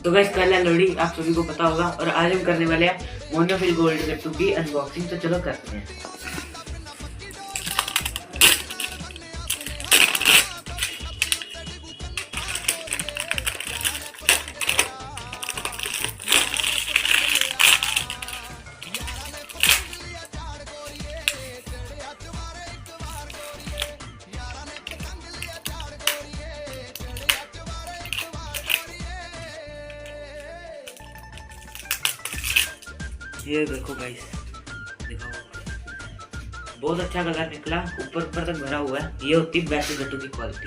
तो गाइस कल है लोहड़ी, आप सभी को पता होगा, और आज हम करने वाले हैं मोनोफिल गोल्ड गट्टू की अनबॉक्सिंग। तो चलो करते हैं। ये देखो गाइस, देखो बहुत अच्छा कलर निकला, ऊपर तक भरा हुआ है। ये होती है बेस्ट गट्टू की क्वालिटी।